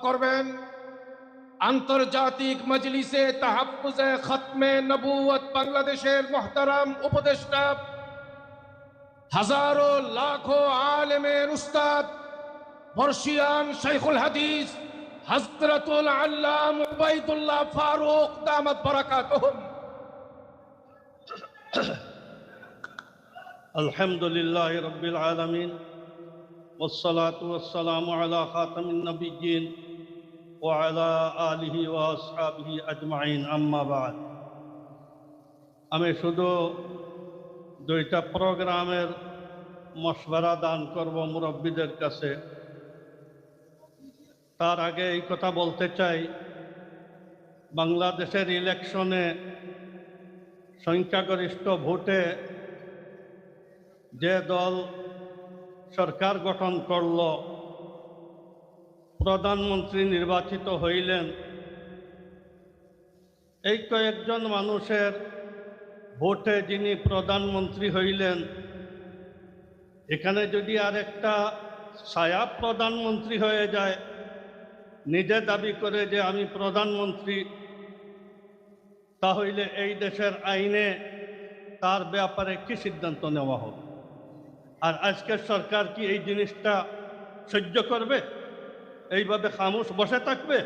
করবেন আন্তর্জাতিক মজলিসে তাহাফুজে খতমে নবুয়ত বাংলাদেশের মুহতারাম উপদেষ্টা হাজারো লাখো আলেমের উস্তাদ বর্ষিয়ান শাইখুল হাদিস হযরতুল আল্লামা উবাইদুল্লাহ ফারুক দামাত বারাকাতুহুম। আলহামদুলিল্লাহি রাব্বিল আলামিন والصلاة والسلام على خاتم النبيين وعلى آله وأصحابه أجمعين أما بعد আমি শুধু দুইটা প্রোগ্রামের মশওয়ারা দান করব মুরব্বীদের কাছে। তার আগে এই কথা বলতে চাই, বাংলাদেশের ইলেকশনে সংখ্যাগরিষ্ঠ ভোটে যে দল সরকার গঠন করল, প্রধানমন্ত্রী নির্বাচিত হইলেন, এই কয়েকজন মানুষের ভোটে যিনি প্রধানমন্ত্রী হইলেন, এখানে যদি আরেকটা ছায়া প্রধানমন্ত্রী হয়ে যায়, নিজে দাবি করে যে আমি প্রধানমন্ত্রী, তাহলে এই দেশের আইনে তার ব্যাপারে কি সিদ্ধান্ত নেওয়া হবে? আর আজকের সরকার কি এই জিনিসটা সহ্য করবে? এইভাবে খামোশ বসে থাকবে?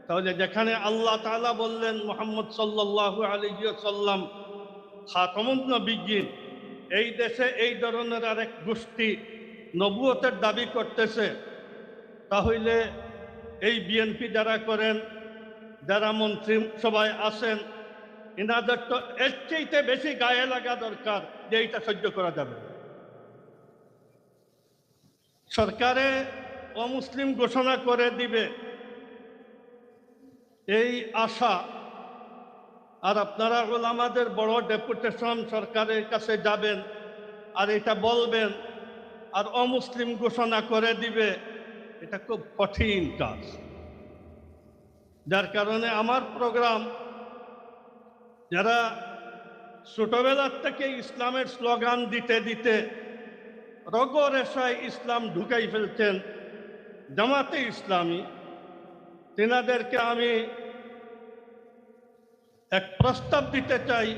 তাহলে যেখানে আল্লাহ তাআলা বললেন মুহাম্মদ সাল্লাল্লাহু আলাইহি ওয়াসাল্লাম খাতামুন নবিয়্যিন, এই দেশে এই ধরনের আরেক গোষ্ঠী নবুয়তের দাবি করতেছে, তাহলে এই বিএনপি যারা করেন, যারা মন্ত্রী সভায় আসেন, এনাদের তো এর চাইতে বেশি গায়ে লাগা দরকার যে এইটা সহ্য করা যাবে। সরকারে অমুসলিম ঘোষণা করে দিবে এই আশা, আর আপনারা ওলামাদের বড় ডেপুটেশন সরকারের কাছে যাবেন আর এটা বলবেন আর অমুসলিম ঘোষণা করে দিবে, এটা খুব কঠিন কাজ। যার কারণে আমার প্রোগ্রাম, যারা ছোটবেলার থেকে ইসলামের স্লোগান দিতে দিতে রগরেশায় ইসলাম ঢুকাই ফেলছেন, জামাতে ইসলামী, তেনাদেরকে আমি এক প্রস্তাব দিতে চাই,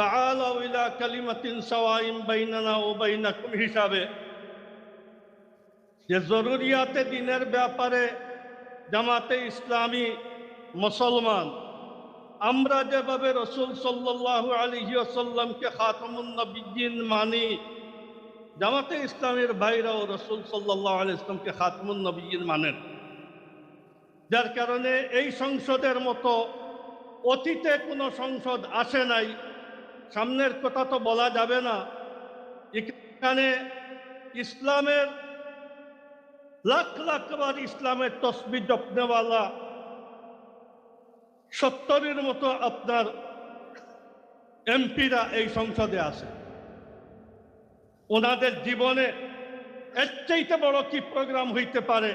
তাআলাউ ইলা কালিমাতিন সাওয়াইন বাইনানা ওয়া বাইনাকুম হিসাবে, যে জরুরিয়াতে দিনের ব্যাপারে জামাতে ইসলামী মুসলমান, আমরা যেভাবে রাসূল সাল্লাল্লাহু আলাইহি ওয়াসাল্লামকে খাতামুন নবিয়্যিন মানি, জামাতে ইসলামের ভাইরাও রাসূল সাল্লাল্লাহু আলাইহি ওয়াসাল্লামকে খাতামুন নবিয়্যিন মানেন। যার কারণে এই সংসদের মতো অতীতে কোনো সংসদ আসে নাই, সামনের কথা তো বলা যাবে না, এখানে ইসলামের লাখ লাখ বার ইসলামের তসবিহ জপনেওয়ালা 70-এর মতো আপনার এমপিরা এই সংসদে আছে। ওনাদের জীবনে এর চাইতে বড় কি প্রোগ্রাম হইতে পারে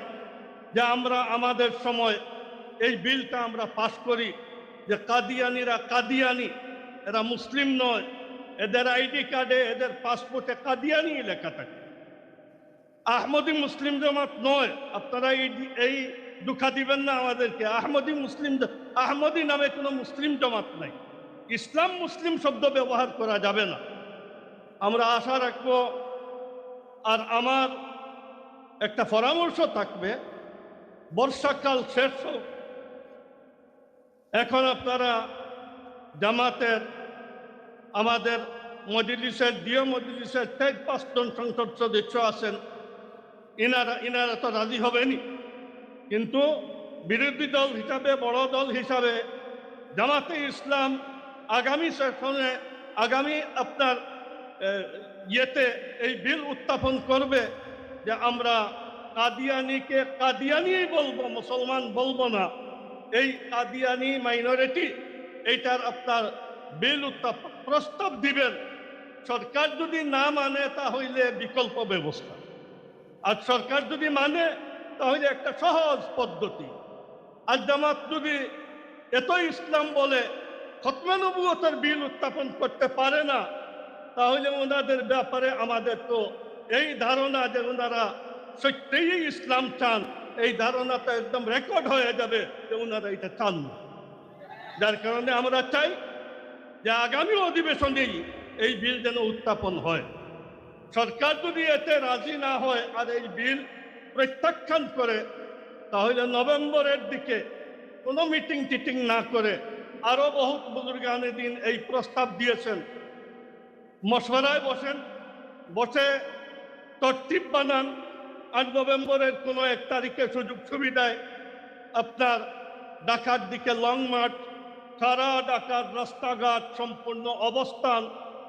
যে আমরা আমাদের সময় এই বিলটা আমরা পাশ করি যে কাদিয়ানিরা কাদিয়ানি, এরা মুসলিম নয়, এদের আইডি কার্ডে এদের পাসপোর্টে কাদিয়ানি লেখা থাকে, আহমদি মুসলিম জামাত নয়। আপনারা এই দুঃখা দিবেন না আমাদেরকে, আহমদি নামে কোনো মুসলিম জামাত নাই, ইসলাম মুসলিম শব্দ ব্যবহার করা যাবে না। আমরা আশা রাখবো, আর আমার একটা পরামর্শ থাকবে, বর্ষাকাল শেষ হোক, এখন আপনারা জামাতের আমাদের মজলিসের ডিও মজলিসের 4-5 জন সংসদ সদস্য আছেন, ইনারা তো রাজি হবেনি, কিন্তু বিরোধী দল হিসাবে, বড় দল হিসাবে জামাতে ইসলাম আগামী সেশনে, আগামী আপনার ইয়েতে এই বিল উত্থাপন করবে যে আমরা কাদিয়ানিকে কাদিয়ানিই বলবো, মুসলমান বলবো না। এই কাদিয়ানি মাইনরিটি, এইটার আপনার বিল উত্থাপন প্রস্তাব দিবেন। সরকার যদি না মানে তাহলে বিকল্প ব্যবস্থা, আর সরকার যদি মানে তাহলে একটা সহজ পদ্ধতি। আর জামাত যদি এত ইসলাম বলে খতমে নবুয়তের বিল উত্থাপন করতে পারে না, তাহলে ওনাদের ব্যাপারে আমাদের তো এই ধারণা যে ওনারা সত্যিই ইসলাম চান, এই ধারণাটা একদম রেকর্ড হয়ে যাবে যে ওনারা এটা চান না। যার কারণে আমরা চাই যে আগামী অধিবেশনেই এই বিল যেন উত্থাপন হয়। সরকার যদি এতে রাজি না হয় আর এই বিল প্রত্যাখ্যান করে, তাহলে নভেম্বরের দিকে কোনো মিটিং টিটিং না করে, আরো বহুত বুজুর্গানে দিন এই প্রস্তাব দিয়েছেন, মশওয়ারায় বসেন, বসে তরতিব বানান, 8 নভেম্বরের কোনো 1 তারিখে সুযোগ সুবিধায় আপনার ঢাকার দিকে লং মার্চ, সারা ঢাকার রাস্তাঘাট সম্পূর্ণ অবস্থান,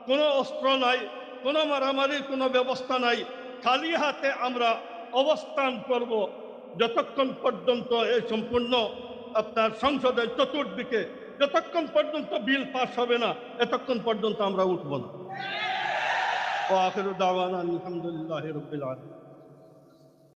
কোনো অস্ত্র নাই, কোনো মারামারির কোনো ব্যবস্থা নাই, খালি হাতে আমরা অবস্থান করব যতক্ষণ পর্যন্ত এই সম্পূর্ণ আপনার সংসদের চতুর্দিকে যতক্ষণ পর্যন্ত বিল পাস হবে না, এতক্ষণ পর্যন্ত আমরা উঠব না। ওয়া আখিরু দাওয়ানা আলহামদুলিল্লাহি রাব্বিল আলামিন।